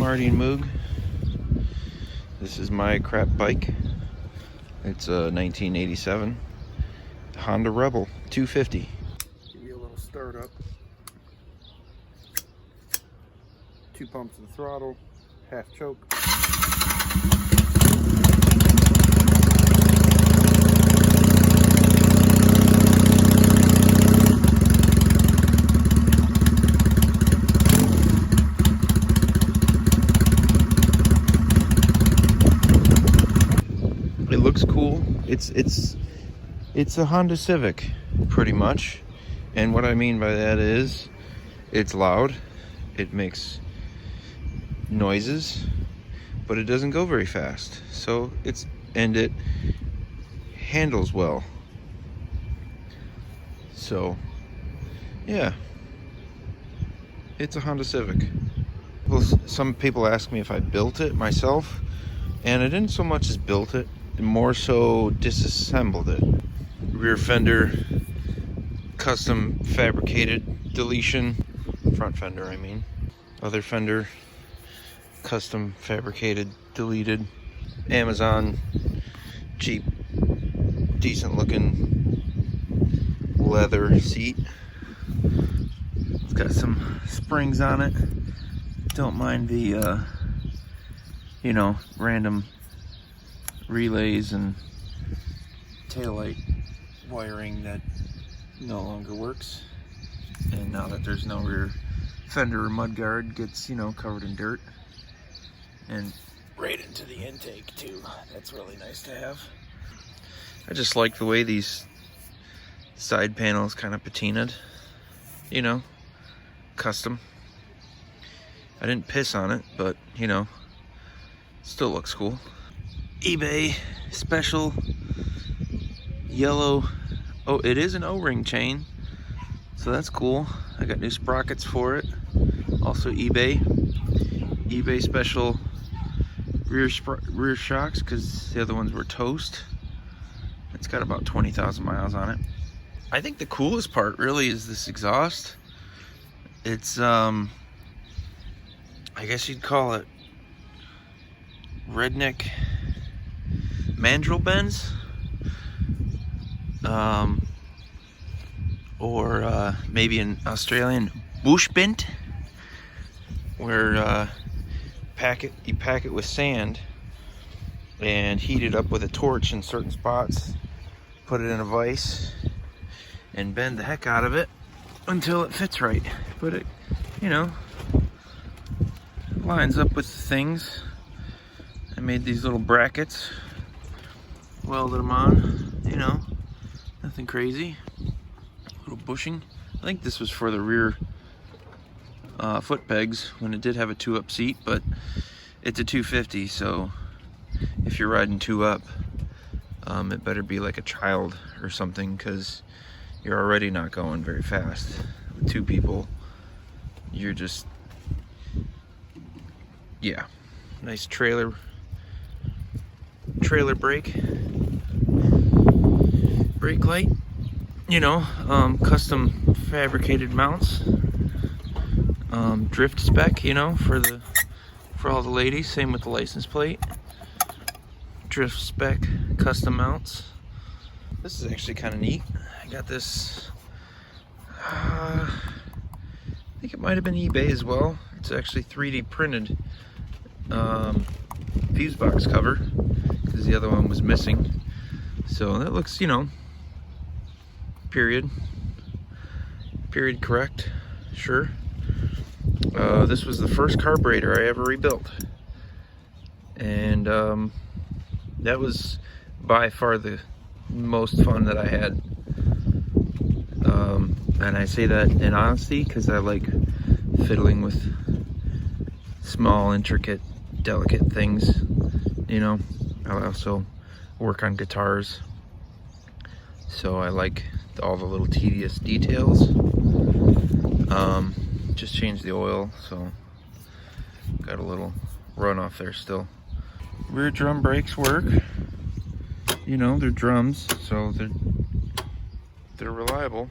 Marty and Moog. This is my crap bike. It's a 1987 Honda Rebel 250. Give you a little start up. 2 pumps of the throttle, half choke. It looks cool. It's a Honda Civic, pretty much. And what I mean by that is, it's loud. It makes noises, but it doesn't go very fast. So it handles well. So, yeah, it's a Honda Civic. Well, some people ask me if I built it myself, and I didn't so much as built it, more so disassembled it. Rear fender, custom fabricated deletion. Front fender, I mean. Other fender, custom fabricated, deleted. Amazon, cheap, decent looking leather seat. It's got some springs on it. Don't mind the, random relays and taillight wiring that no longer works. And now that there's no rear fender or mudguard, gets, covered in dirt. And right into the intake too. That's really nice to have. I just like the way these side panels kind of patinaed, custom. I didn't piss on it, but still looks cool. eBay special yellow. Oh, it is an O-ring chain, so that's cool. I got new sprockets for it. Also eBay special rear shocks, because the other ones were toast. It's got about 20,000 miles on it. I think the coolest part really is this exhaust. It's I guess you'd call it redneck mandrel bends, or maybe an Australian bush bent, where you pack it with sand and heat it up with a torch in certain spots, put it in a vise, and bend the heck out of it until it fits right. But it, lines up with the things. I made these little brackets, welded them on, nothing crazy. Little bushing. I think this was for the rear foot pegs when it did have a 2-up seat, but it's a 250, so if you're riding 2-up, it better be like a child or something, because you're already not going very fast. With 2 people, you're just, yeah. Nice trailer brake light, custom fabricated mounts, drift spec, for all the ladies. Same with the license plate. Drift spec custom mounts. This is actually kind of neat. I got this, I think it might have been eBay as well. It's actually 3D printed fuse box cover, because the other one was missing. So that looks, period correct, sure. This was the first carburetor I ever rebuilt, and that was by far the most fun that I had. And I say that in honesty, because I like fiddling with small, intricate, delicate things. I also work on guitars, so I like all the little tedious details. Just changed the oil, so got a little runoff there still. Rear drum brakes work. They're drums, so they're reliable-ish.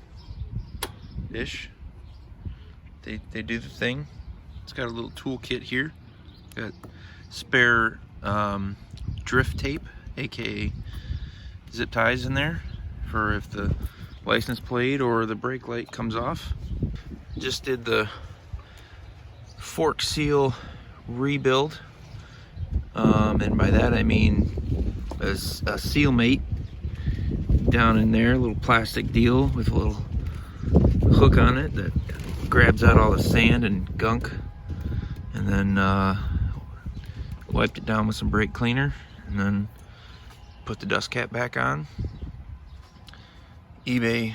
They do the thing. It's got a little tool kit here. got spare drift tape, aka zip ties in there for if the license plate or the brake light comes off. Just did the fork seal rebuild, and by that I mean a seal mate down in there, a little plastic deal with a little hook on it that grabs out all the sand and gunk, and then wiped it down with some brake cleaner, and then put the dust cap back on. eBay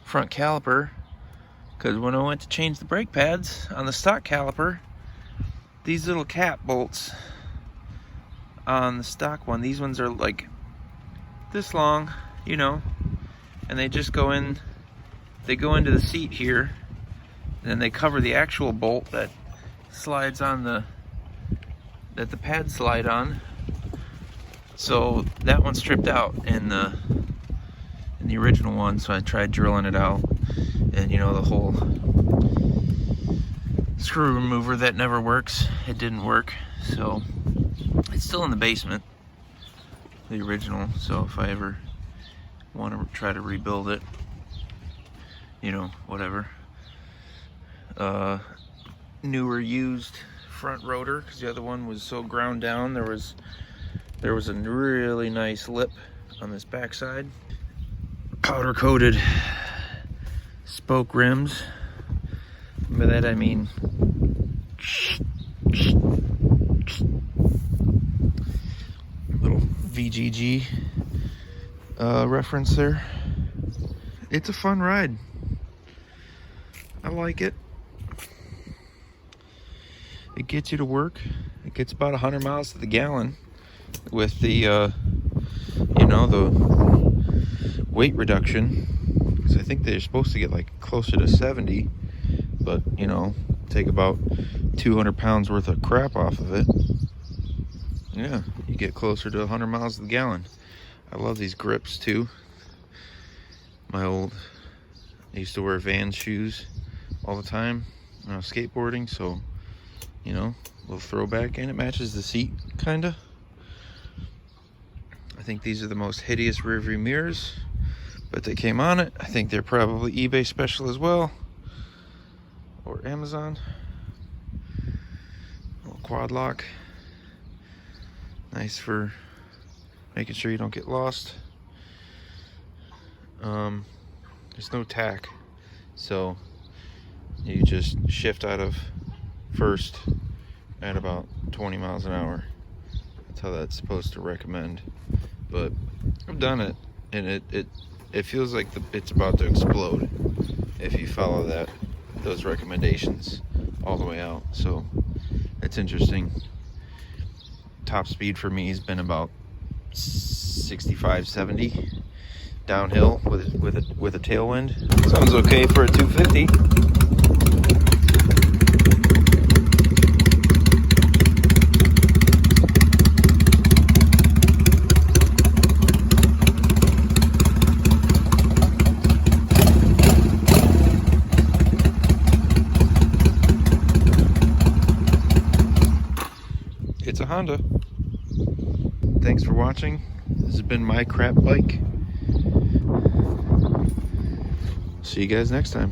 front caliper, because when I went to change the brake pads on the stock caliper, these little cap bolts on the stock one, these ones are like this long, you know, and they just go in, they go into the seat here, and then they cover the actual bolt that slides on that the pads slide on. So that one stripped out in the original one, so I tried drilling it out, and you know, the whole screw remover that never works, it didn't work. So it's still in the basement, the original, so if I ever want to try to rebuild it, you know, whatever. Newer used front rotor, because the other one was so ground down. There was a really nice lip on this backside. Powder coated spoke rims. By that I mean little VGG reference there. It's a fun ride. I like it. It gets you to work. It gets about 100 miles to the gallon with the you know, the weight reduction, because I think they're supposed to get like closer to 70, but you know, take about 200 pounds worth of crap off of it. Yeah, you get closer to 100 miles to the gallon. I love these grips too. I used to wear Vans shoes all the time when I was skateboarding, so you know, a little throwback, and it matches the seat kinda. I think these are the most hideous rear view mirrors, but they came on it. I think they're probably eBay special as well, or Amazon. Little quad lock, nice for making sure you don't get lost. There's no tack, so you just shift out of first at about 20 miles an hour. That's how that's supposed to recommend. But I've done it, and it feels like it's about to explode if you follow those recommendations all the way out. So it's interesting. Top speed for me has been about 65, 70 downhill with a tailwind. Sounds okay for a 250. It's a Honda. Thanks for watching. This has been My Crap Bike. See you guys next time.